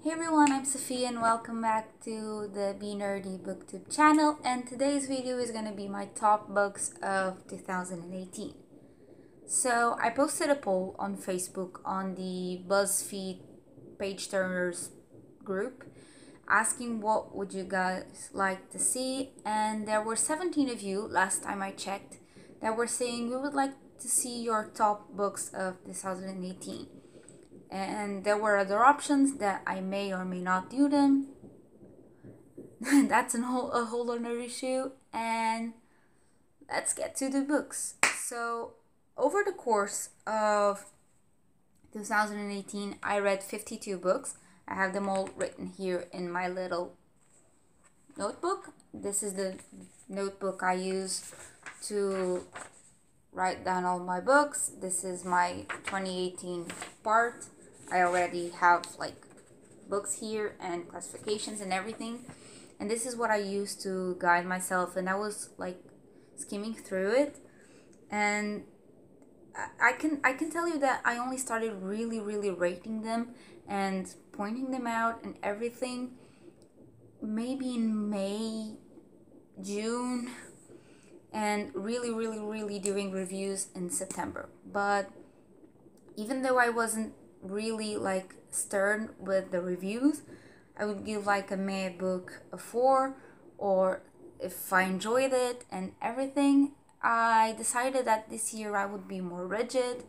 Hey everyone, I'm Sophia and welcome back to the Be Nerdy BookTube channel, and today's video is going to be my top books of 2018. So I posted a poll on Facebook on the BuzzFeed Page Turners group asking what would you guys like to see, and there were 17 of you last time I checked that were saying we would like to see your top books of 2018. And there were other options that I may or may not do them. That's a whole other issue. And let's get to the books. So over the course of 2018, I read 52 books. I have them all written here in my little notebook. This is the notebook I use to write down all my books. This is my 2018 part. I already have like books here and classifications and everything, and this is what I use to guide myself. And I was like skimming through it, and I can tell you that I only started really rating them and pointing them out and everything maybe in May, June, and really doing reviews in September. But even though I wasn't really like stern with the reviews, I would give like a May book a 4, or if I enjoyed it and everything, I decided that this year I would be more rigid.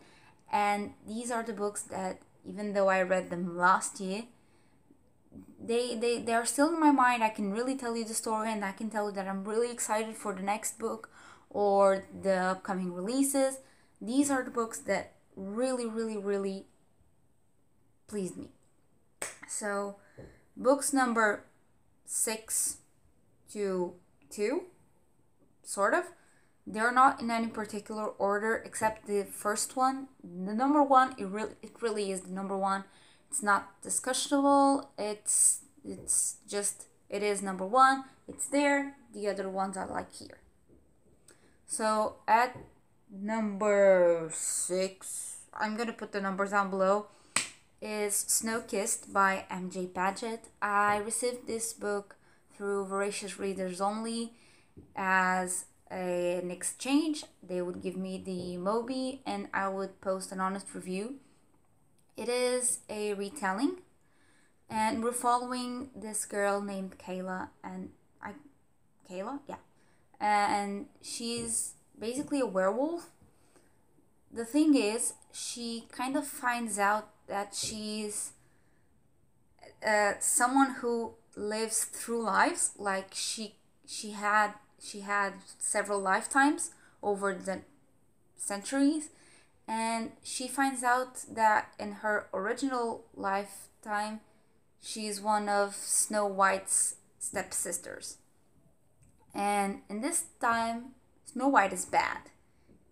And these are the books that, even though I read them last year, they are still in my mind. I can really tell you the story, and I can tell you that I'm really excited for the next book or the upcoming releases. These are the books that really pleased me. So books number 6 to 2, sort of, they're not in any particular order except the first one, the number one. It really is the number one. It's not discussionable. It's just, it is number one. It's there. The other ones I like here. So at number 6, I'm gonna put the numbers down below, is Snow-Kissed by M.J. Paget. I received this book through Voracious Readers Only as an exchange. They would give me the Moby and I would post an honest review. It is a retelling, and we're following this girl named Kayla, and and she's basically a werewolf. The thing is, she kind of finds out that she's someone who lives through lives. Like she had several lifetimes over the centuries, and she finds out that in her original lifetime she's one of Snow White's stepsisters, and in this time Snow White is bad.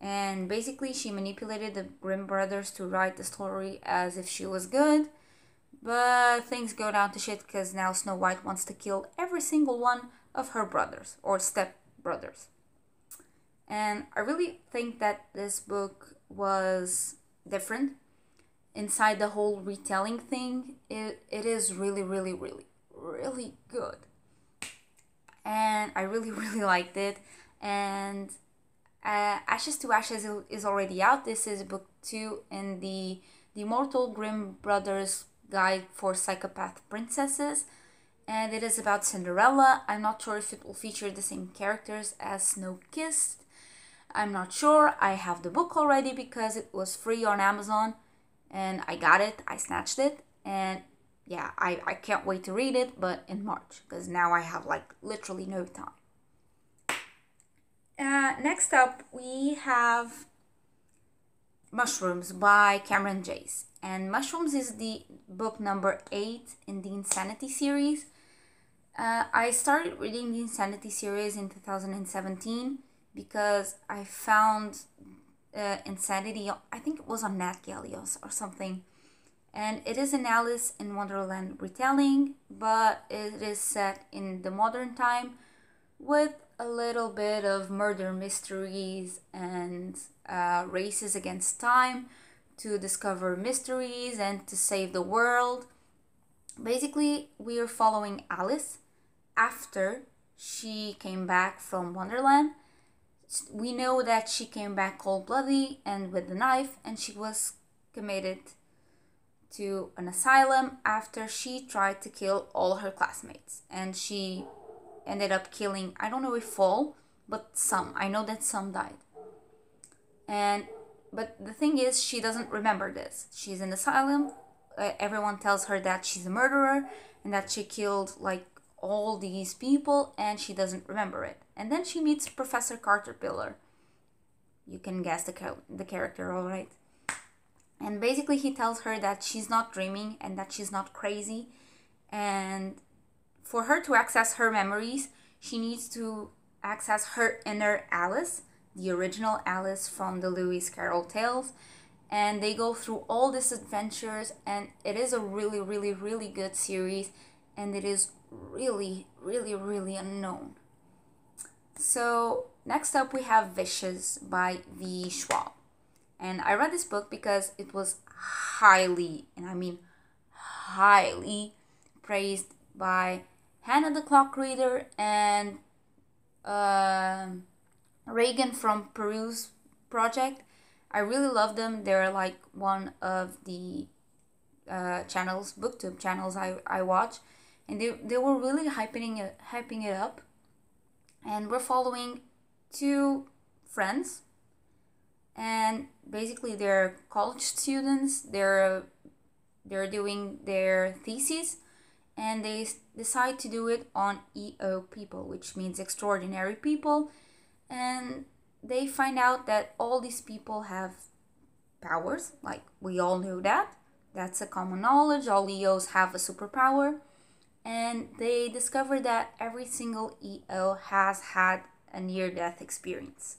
And basically she manipulated the Grimm brothers to write the story as if she was good. But things go down to shit because now Snow White wants to kill every single one of her brothers or step brothers. And I really think that this book was different. Inside the whole retelling thing, it is really good. And I really liked it. And Ashes to Ashes is already out. This is book 2 in the Immortal Grimm Brothers Guide for Psychopath Princesses, and it is about Cinderella. I'm not sure if it will feature the same characters as Snow-Kissed. I'm not sure. I have the book already because it was free on Amazon, and I got it. I snatched it, and yeah, I can't wait to read it, but in March, because now I have like literally no time. Next up, we have Mushrooms by Cameron Jace. And Mushrooms is the book number 8 in the Insanity series. I started reading the Insanity series in 2017 because I found Insanity, I think it was on Nat Gallios or something. And it is an Alice in Wonderland retelling, but it is set in the modern time with a little bit of murder mysteries and races against time to discover mysteries and to save the world. Basically, we are following Alice after she came back from Wonderland. We know that she came back cold-blooded and with the knife, and she was committed to an asylum after she tried to kill all her classmates. And she ended up killing, I don't know if all, but some. I know that some died. But the thing is, she doesn't remember this. She's in asylum. Everyone tells her that she's a murderer and that she killed like all these people, and she doesn't remember it. And then she meets Professor Caterpillar. You can guess the character, all right. And basically he tells her that she's not dreaming and that she's not crazy. And for her to access her memories, she needs to access her inner Alice, the original Alice from the Lewis Carroll tales. And they go through all these adventures, and it is a really, really, really good series, and it is really, really, really unknown. So next up we have Vicious by V. Schwab. And I read this book because it was highly, and I mean highly, praised by Hannah the Clock Reader and Reagan from Peru's project. I really love them. They're like one of the channels, booktube channels I watch. And they were really hyping it up. And we're following two friends. And basically they're college students. They're doing their thesis. And they decide to do it on EO people, which means extraordinary people. And they find out that all these people have powers, like we all know that. That's a common knowledge. All EOs have a superpower. And they discover that every single EO has had a near-death experience.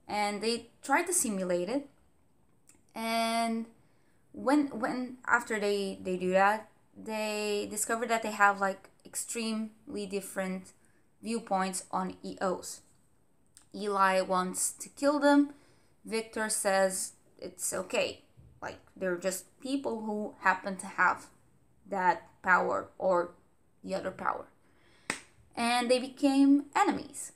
And they try to simulate it. And when after they do that, they discover that they have like extremely different viewpoints on EOs. Eli wants to kill them. Victor says it's okay. Like, they're just people who happen to have that power or the other power. And they became enemies.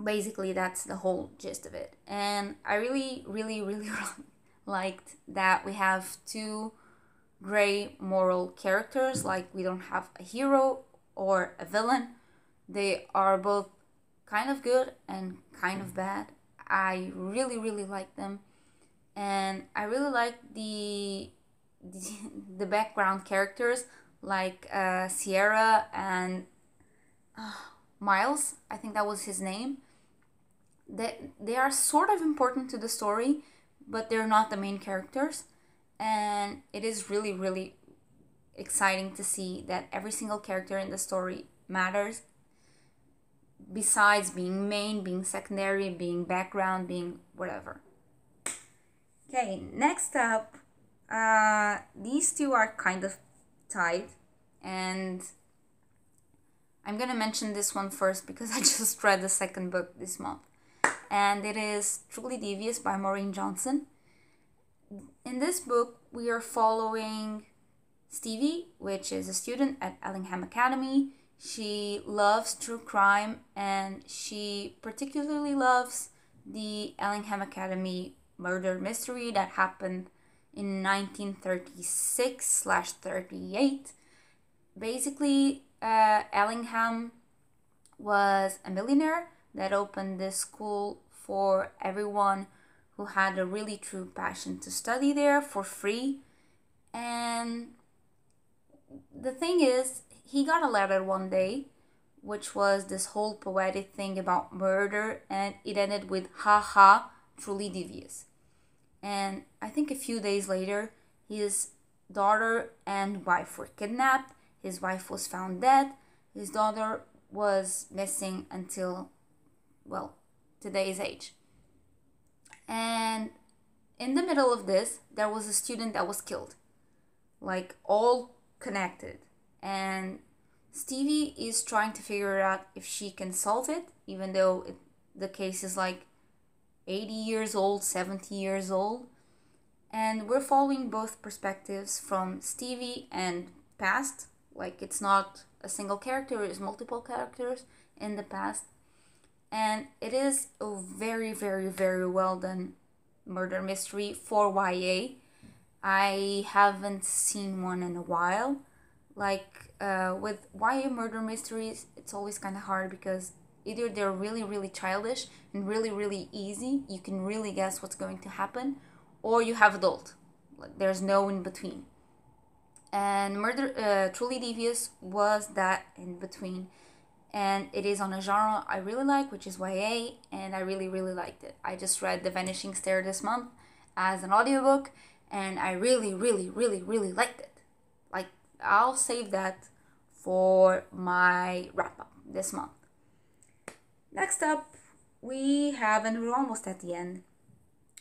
Basically, that's the whole gist of it. And I really, really, really liked that we have two gray moral characters. Like, we don't have a hero or a villain. They are both kind of good and kind of bad. I really, really like them. And I really like the background characters, like Sierra and Miles. I think that was his name. They are sort of important to the story, but they're not the main characters. And it is really, really exciting to see that every single character in the story matters. Besides being main, being secondary, being background, being whatever. Okay, next up, these two are kind of tied, and I'm gonna mention this one first because I just read the second book this month, and it is Truly Devious by Maureen Johnson. In this book, we are following Stevie, which is a student at Ellingham Academy. She loves true crime, and she particularly loves the Ellingham Academy murder mystery that happened in 1936/38. Basically, Ellingham was a millionaire that opened this school for everyone who had a really true passion to study there for free. And the thing is, he got a letter one day, which was this whole poetic thing about murder, and it ended with "haha, truly devious." And I think a few days later, his daughter and wife were kidnapped. His wife was found dead. His daughter was missing until, well, today's age. And in the middle of this, there was a student that was killed. Like, all connected. And Stevie is trying to figure out if she can solve it, even though the case is like 80 years old, 70 years old. And we're following both perspectives from Stevie and past. Like, it's not a single character, it's multiple characters in the past. And it is a very, very, very well done murder mystery for YA. I haven't seen one in a while. Like, with YA murder mysteries, it's always kind of hard because either they're really, really childish and really, really easy, you can really guess what's going to happen, or you have adult. Like, there's no in between. And Truly Devious was that in between. And it is on a genre I really like, which is YA, and I really, really liked it. I just read The Vanishing Stair this month as an audiobook, and I really, really, really, really liked it. Like, I'll save that for my wrap-up this month. Next up, we have, and we're almost at the end,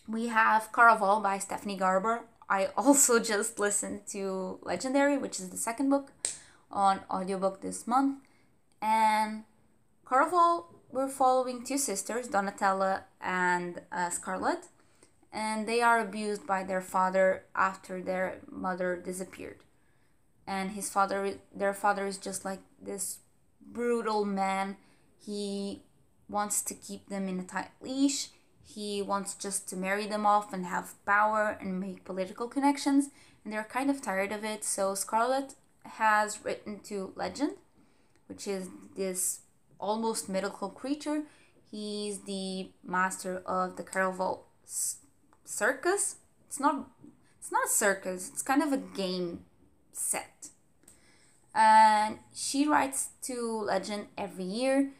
we have Caraval by Stephanie Garber. I also just listened to Legendary, which is the second book, on audiobook this month. And Caraval, we're following two sisters, Donatella and Scarlett, and they are abused by their father after their mother disappeared. And their father is just like this brutal man. He wants to keep them in a tight leash. He wants just to marry them off and have power and make political connections, and they're kind of tired of it. So Scarlett has written to Legend, which is this almost mythical creature. He's the master of the Caraval circus. It's not a circus, it's kind of a game set. And she writes to Legend every year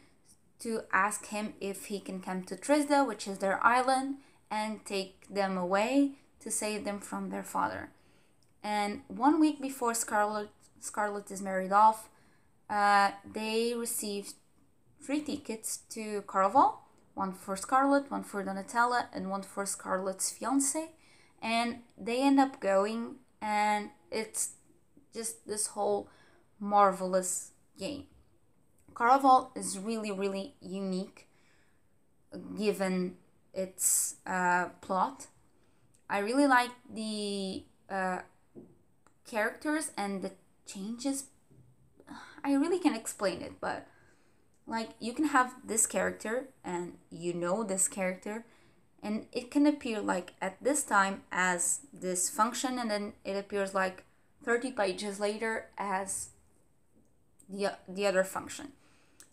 to ask him if he can come to Trisda, which is their island, and take them away to save them from their father. And 1 week before Scarlett is married off, they received 3 tickets to Caraval, one for Scarlett, one for Donatella, and one for Scarlett's fiance. And they end up going, and it's just this whole marvelous game. Caraval is really, really unique given its plot. I really like the characters and the changes. I really can't explain it, but like, you can have this character and you know this character, and it can appear like at this time as this function, and then it appears like 30 pages later as the other function.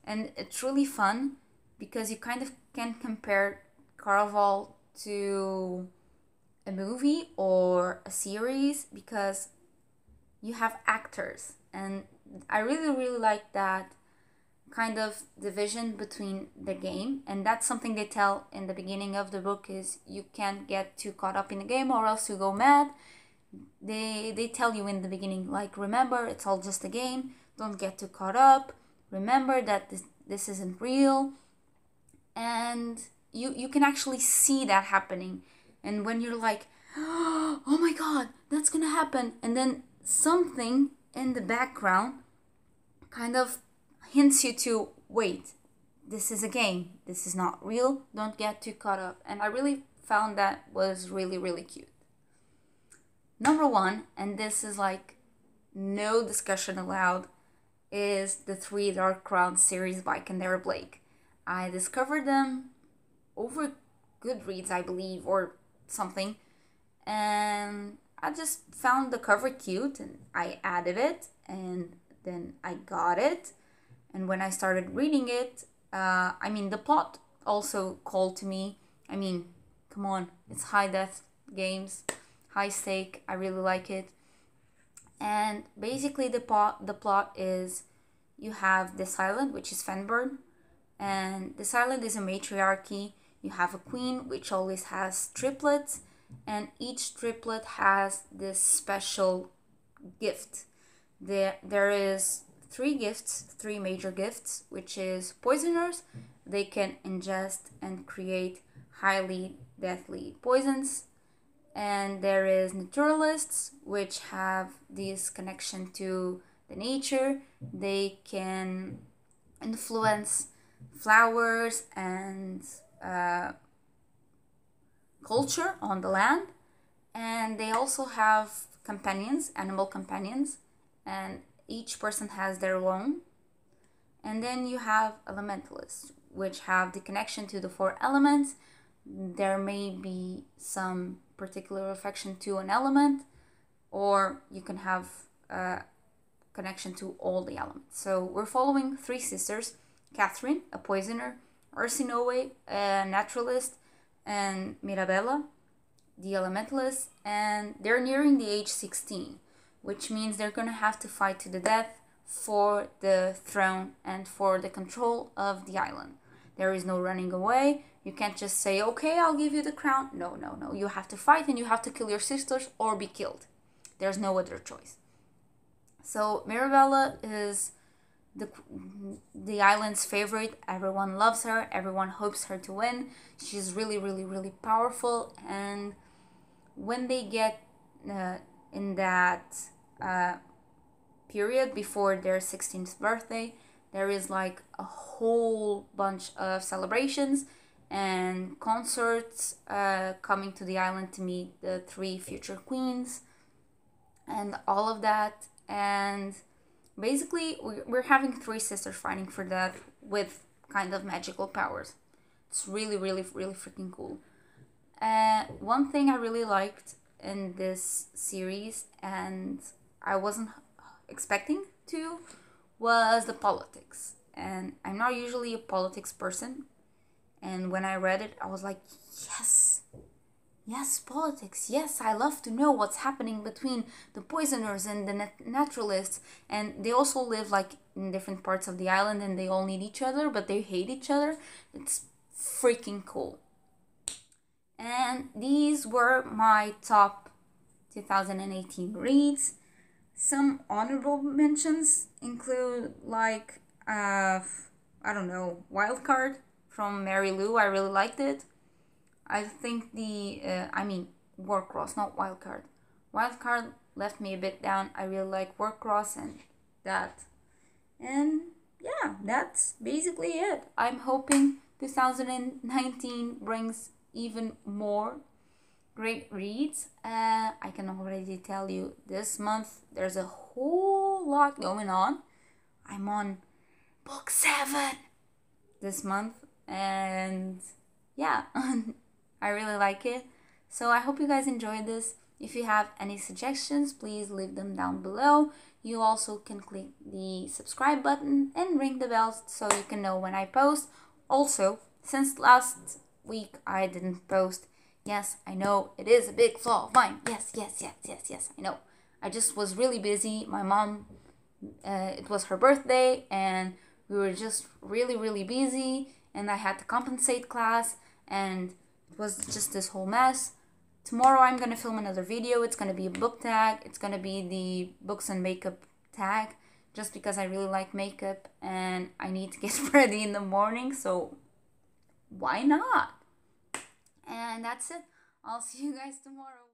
And it's really fun because you kind of can compare Caraval to a movie or a series because you have actors. And I really, really like that kind of division between the game. And that's something they tell in the beginning of the book, is you can't get too caught up in the game or else you go mad. They tell you in the beginning, like, remember, it's all just a game. Don't get too caught up. Remember that this isn't real. And you can actually see that happening. And when you're like, oh my god, that's gonna happen, and then something in the background kind of hints you to, wait, this is a game, this is not real, don't get too caught up. And I really found that was really, really cute. Number 1, and this is like no discussion allowed, is the 3 Dark Crowns series by Kendra Blake. I discovered them over Goodreads, I believe, or something, and I just found the cover cute and I added it, and then I got it. And when I started reading it, the plot also called to me. I mean, come on, it's high death games, high stake, I really like it. And basically the plot is, you have this island, which is Fenburn, and this island is a matriarchy. You have a queen, which always has triplets, and each triplet has this special gift. There is 3 major gifts, which is poisoners. They can ingest and create highly deadly poisons. And there is naturalists, which have this connection to the nature. They can influence flowers and culture on the land. And they also have companions, animal companions. and each person has their own. And then you have elementalists, which have the connection to the 4 elements. There may be some particular affection to an element, or you can have a connection to all the elements. So we're following 3 sisters: Catherine, a poisoner; Arsinoe, a naturalist; and Mirabella, the elementalist. And they're nearing the age 16, which means they're gonna have to fight to the death for the throne and for the control of the island. There is no running away. You can't just say, okay, I'll give you the crown. No, no, no. You have to fight, and you have to kill your sisters or be killed. There's no other choice. So Mirabella is the island's favorite. Everyone loves her. Everyone hopes her to win. She's really, really, really powerful. And when they get in that period before their 16th birthday, there is like a whole bunch of celebrations and concerts coming to the island to meet the 3 future queens and all of that. And basically we're having 3 sisters fighting for that with kind of magical powers. It's really, really, really freaking cool. One thing I really liked in this series, and I wasn't expecting to, was the politics. And I'm not usually a politics person, and when I read it, I was like, yes, politics, yes, I love to know what's happening between the poisoners and the naturalists. And they also live like in different parts of the island, and they all need each other, but they hate each other. It's freaking cool. And these were my top 2018 reads. Some honorable mentions include like, I don't know, Wildcard from Mary Lou. I really liked it. I think Warcross, not Wildcard. Wildcard left me a bit down. I really like Warcross and that. And yeah, that's basically it. I'm hoping 2019 brings even more great reads. I can already tell you this month there's a whole lot going on. I'm on book 7 this month, and yeah, I really like it. So I hope you guys enjoyed this. If you have any suggestions, please leave them down below. You also can click the subscribe button and ring the bell so you can know when I post. Also, since last week I didn't post. Yes, I know it is a big flaw of mine. Yes, I know. I just was really busy. My mom, it was her birthday, and we were just really, really busy, and I had to compensate class, and it was just this whole mess. Tomorrow I'm gonna film another video. It's gonna be a book tag. It's gonna be the books and makeup tag, just because I really like makeup and I need to get ready in the morning, so why not? And that's it. I'll see you guys tomorrow.